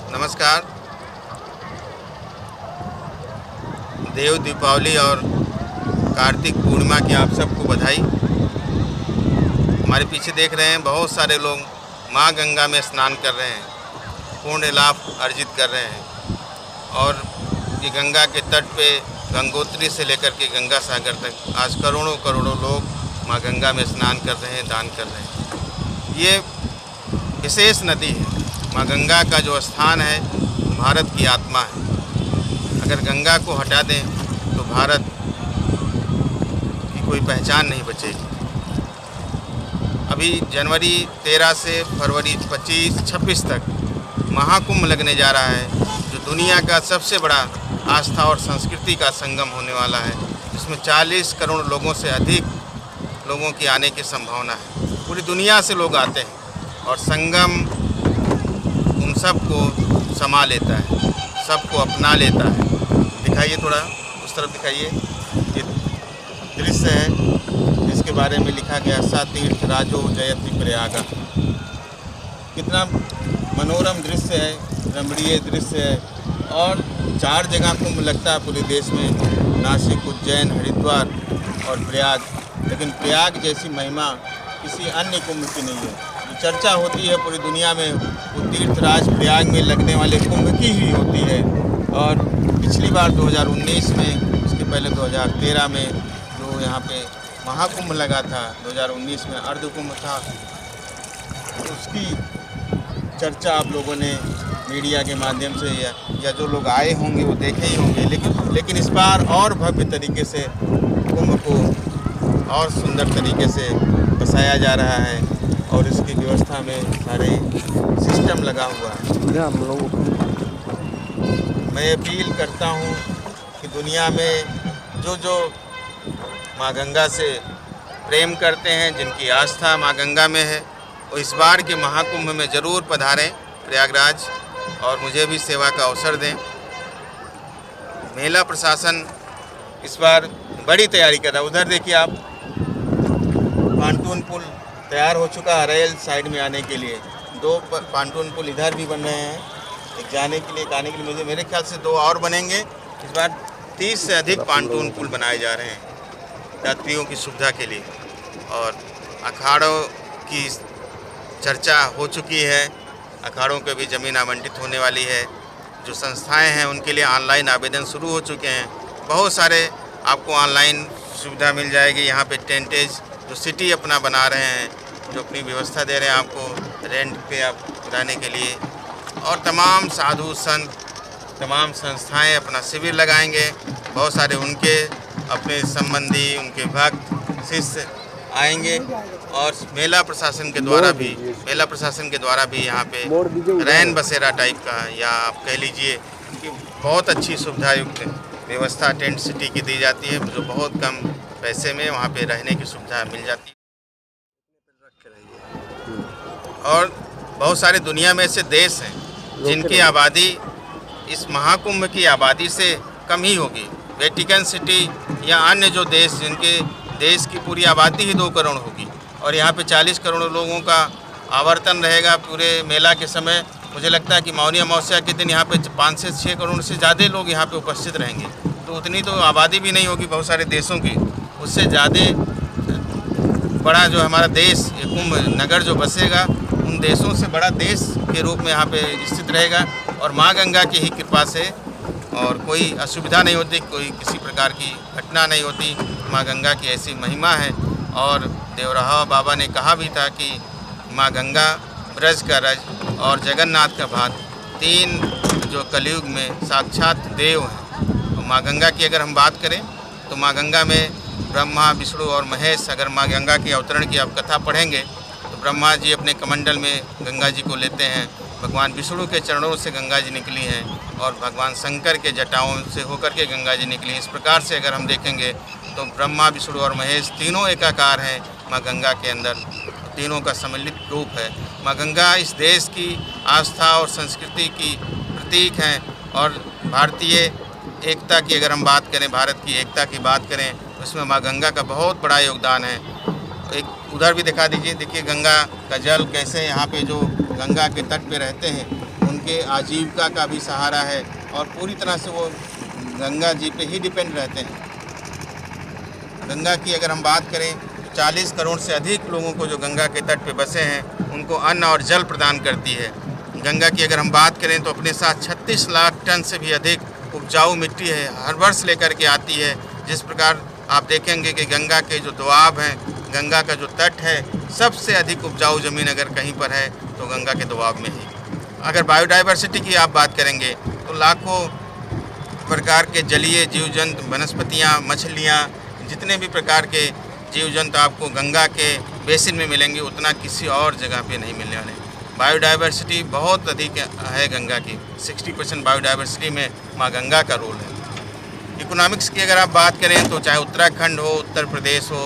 नमस्कार। देव दीपावली और कार्तिक पूर्णिमा की आप सबको बधाई। हमारे पीछे देख रहे हैं बहुत सारे लोग माँ गंगा में स्नान कर रहे हैं, पुण्य लाभ अर्जित कर रहे हैं। और ये गंगा के तट पे गंगोत्री से लेकर के गंगा सागर तक आज करोड़ों करोड़ों लोग माँ गंगा में स्नान कर रहे हैं, दान कर रहे हैं। ये विशेष नदी है। माँ गंगा का जो स्थान है भारत की आत्मा है। अगर गंगा को हटा दें तो भारत की कोई पहचान नहीं बचेगी। अभी जनवरी 13 से फरवरी 25-26 तक महाकुंभ लगने जा रहा है, जो दुनिया का सबसे बड़ा आस्था और संस्कृति का संगम होने वाला है, जिसमें 40 करोड़ लोगों से अधिक लोगों की आने की संभावना है। पूरी दुनिया से लोग आते हैं और संगम उन सबको समा लेता है, सबको अपना लेता है। दिखाइए, थोड़ा उस तरफ दिखाइए। ये दृश्य है जिसके बारे में लिखा गया, सा तीर्थ राजो जयति प्रयागा। कितना मनोरम दृश्य है, रमणीय दृश्य है। और 4 जगह कुंभ लगता है पूरे देश में, नासिक, उज्जैन, हरिद्वार और प्रयाग। लेकिन प्रयाग जैसी महिमा किसी अन्य कुंभ की नहीं है। जो चर्चा होती है पूरी दुनिया में, वो तीर्थराज प्रयाग में लगने वाले कुंभ की ही होती है। और पिछली बार 2019 में, उसके पहले 2013 में जो यहाँ पे महाकुंभ लगा था, 2019 में अर्ध कुंभ था, उसकी चर्चा आप लोगों ने मीडिया के माध्यम से या जो लोग आए होंगे वो देखे ही होंगे। लेकिन इस बार और भव्य तरीके से कुंभ को और सुंदर तरीके से बसाया जा रहा है और इसकी व्यवस्था में सारे सिस्टम लगा हुआ है। मैं अपील करता हूँ कि दुनिया में जो माँ गंगा से प्रेम करते हैं, जिनकी आस्था माँ गंगा में है, वो इस बार के महाकुंभ में ज़रूर पधारें प्रयागराज और मुझे भी सेवा का अवसर दें। मेला प्रशासन इस बार बड़ी तैयारी कर रहा है। उधर देखिए आप, पांटून पुल तैयार हो चुका है रेल साइड में आने के लिए। 2 पांटून पुल इधर भी बन रहे हैं, एक जाने के लिए, एक आने के लिए। मेरे ख्याल से 2 और बनेंगे। इस बार 30 से अधिक पांटून पुल बनाए जा रहे हैं यात्रियों की सुविधा के लिए। और अखाड़ों की चर्चा हो चुकी है, अखाड़ों को भी ज़मीन आवंटित होने वाली है। जो संस्थाएं हैं उनके लिए ऑनलाइन आवेदन शुरू हो चुके हैं। बहुत सारे आपको ऑनलाइन सुविधा मिल जाएगी। यहाँ पे टेंटेज जो सिटी अपना बना रहे हैं, जो अपनी व्यवस्था दे रहे हैं आपको रेंट पे आप रहने के लिए। और तमाम साधु संत, तमाम संस्थाएं अपना शिविर लगाएंगे। बहुत सारे उनके अपने संबंधी, उनके भक्त, शिष्य आएंगे। और मेला प्रशासन के द्वारा भी यहाँ पे रैन बसेरा टाइप का, या आप कह लीजिए कि बहुत अच्छी सुविधा युक्त व्यवस्था टेंट सिटी की दी जाती है, जो बहुत कम पैसे में वहाँ पे रहने की सुविधा मिल जाती है। और बहुत सारे दुनिया में ऐसे देश हैं जिनकी आबादी इस महाकुंभ की आबादी से कम ही होगी। वेटिकन सिटी या अन्य जो देश, जिनके देश की पूरी आबादी ही 2 करोड़ होगी, और यहाँ पे 40 करोड़ लोगों का आवर्तन रहेगा पूरे मेला के समय। मुझे लगता है कि मौनी अमावस्या के दिन यहाँ पे 5 से 6 करोड़ से ज़्यादा लोग यहाँ पे उपस्थित रहेंगे। तो उतनी तो आबादी भी नहीं होगी बहुत सारे देशों की। उससे ज़्यादा बड़ा जो हमारा देश, ये कुंभ नगर जो बसेगा, उन देशों से बड़ा देश के रूप में यहाँ पे स्थित रहेगा। और माँ गंगा की ही कृपा से और कोई असुविधा नहीं होती, कोई किसी प्रकार की घटना नहीं होती। माँ गंगा की ऐसी महिमा है। और देवराहा बाबा ने कहा भी था कि माँ गंगा ब्रज का रज और जगन्नाथ का भात, 3 जो कलयुग में साक्षात देव हैं। माँ गंगा की अगर हम बात करें तो माँ गंगा में ब्रह्मा, विष्णु और महेश, अगर माँ गंगा की अवतरण की आप कथा पढ़ेंगे तो ब्रह्मा जी अपने कमंडल में गंगा जी को लेते हैं, भगवान विष्णु के चरणों से गंगा जी निकली हैं, और भगवान शंकर के जटाओं से होकर के गंगा जी निकली। इस प्रकार से अगर हम देखेंगे तो ब्रह्मा, विष्णु और महेश तीनों एकाकार हैं माँ गंगा के अंदर, तीनों का सम्मिलित रूप है। माँ गंगा इस देश की आस्था और संस्कृति की प्रतीक हैं। और भारतीय एकता की अगर हम बात करें, भारत की एकता की बात करें, उसमें माँ गंगा का बहुत बड़ा योगदान है। एक उधर भी दिखा दीजिए, देखिए गंगा का जल कैसे यहाँ पे जो गंगा के तट पे रहते हैं उनके उनके आजीविका का भी सहारा है और पूरी तरह से वो गंगा जी पे ही डिपेंड रहते हैं। गंगा की अगर हम बात करें तो 40 करोड़ से अधिक लोगों को जो गंगा के तट पे बसे हैं उनको अन्न और जल प्रदान करती है। गंगा की अगर हम बात करें तो अपने साथ 36 लाख टन से भी अधिक उपजाऊ मिट्टी है हर वर्ष लेकर के आती है। जिस प्रकार आप देखेंगे कि गंगा के जो दोआब हैं, गंगा का जो तट है, सबसे अधिक उपजाऊ ज़मीन अगर कहीं पर है तो गंगा के दोआब में ही। अगर बायोडाइवर्सिटी की आप बात करेंगे तो लाखों प्रकार के जलीय जीव जंतु, वनस्पतियाँ, मछलियाँ, जितने भी प्रकार के जीव जंतु आपको गंगा के बेसिन में मिलेंगे उतना किसी और जगह पे नहीं मिलने वाले। बायोडाइवर्सिटी बहुत अधिक है गंगा की, 60% बायोडाइवर्सिटी में माँ गंगा का रोल है। इकोनॉमिक्स की अगर आप बात करें तो चाहे उत्तराखंड हो, उत्तर प्रदेश हो,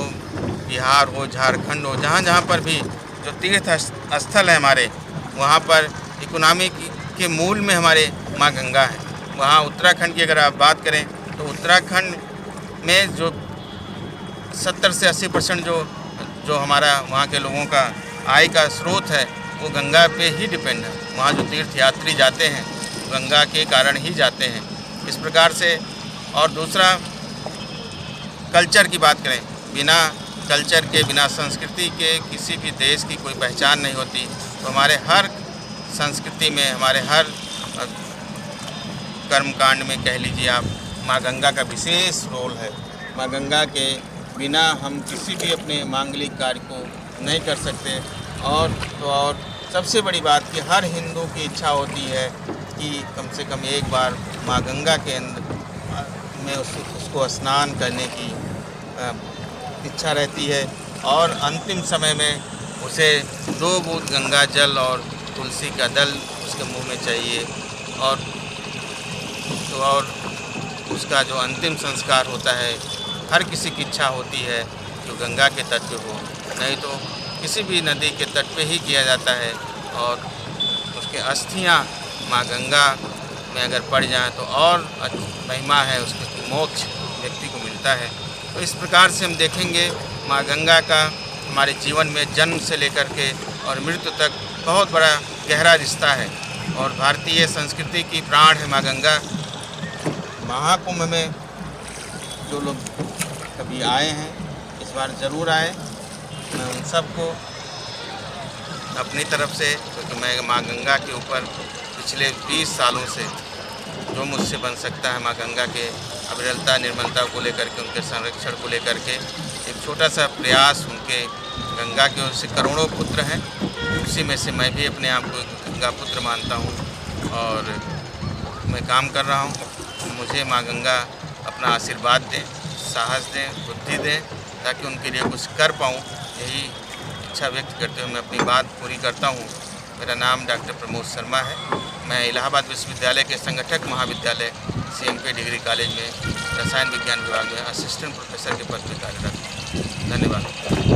बिहार हो, झारखंड हो, जहाँ जहाँ पर भी जो तीर्थ स्थल है हमारे, वहाँ पर इकोनॉमी के मूल में हमारे माँ गंगा है। वहाँ उत्तराखंड की अगर आप बात करें तो उत्तराखंड में जो 70 से 80% जो हमारा वहाँ के लोगों का आय का स्रोत है वो गंगा पे ही डिपेंड है। वहाँ जो तीर्थ यात्री जाते हैं गंगा के कारण ही जाते हैं। इस प्रकार से और दूसरा कल्चर की बात करें, बिना कल्चर के, बिना संस्कृति के किसी भी देश की कोई पहचान नहीं होती। तो हमारे हर संस्कृति में, हमारे हर कर्मकांड में कह लीजिए आप, माँ गंगा का विशेष रोल है। माँ गंगा के बिना हम किसी भी अपने मांगलिक कार्य को नहीं कर सकते। और सबसे बड़ी बात कि हर हिंदू की इच्छा होती है कि कम से कम एक बार माँ गंगा के अंदर में उसको स्नान करने की इच्छा रहती है और अंतिम समय में उसे 2 बूंद गंगा जल और तुलसी का दल उसके मुंह में चाहिए और उसका जो अंतिम संस्कार होता है, हर किसी की इच्छा होती है जो गंगा के तट पे हो, नहीं तो किसी भी नदी के तट पे ही किया जाता है। और उसके अस्थियाँ माँ गंगा में अगर पड़ जाएं तो और महिमा है, उसके मोक्ष व्यक्ति को मिलता है। तो इस प्रकार से हम देखेंगे माँ गंगा का हमारे जीवन में जन्म से लेकर के और मृत्यु तक बहुत बड़ा गहरा रिश्ता है और भारतीय संस्कृति की प्राण है माँ गंगा। महाकुंभ में जो लोग कभी आए हैं इस बार ज़रूर आए। मैं उन सबको अपनी तरफ से, क्योंकि मैं माँ गंगा के ऊपर पिछले 20 सालों से जो मुझसे बन सकता है माँ गंगा के अविरलता, निर्मलता को लेकर के, उनके संरक्षण को लेकर के एक छोटा सा प्रयास, उनके गंगा के उनसे करोड़ों पुत्र हैं, उसी में से मैं भी अपने आप को गंगा पुत्र मानता हूँ और मैं काम कर रहा हूँ। मुझे माँ गंगा अपना आशीर्वाद दें, साहस दें, बुद्धि दें ताकि उनके लिए कुछ कर पाऊँ। यही इच्छा व्यक्त करते हुए मैं अपनी बात पूरी करता हूँ। मेरा नाम डॉक्टर प्रमोद शर्मा है। मैं इलाहाबाद विश्वविद्यालय के संगठक महाविद्यालय CMK डिग्री कॉलेज में रसायन विज्ञान विभाग में असिस्टेंट प्रोफेसर के पद पर कार्यरत हूँ। धन्यवाद।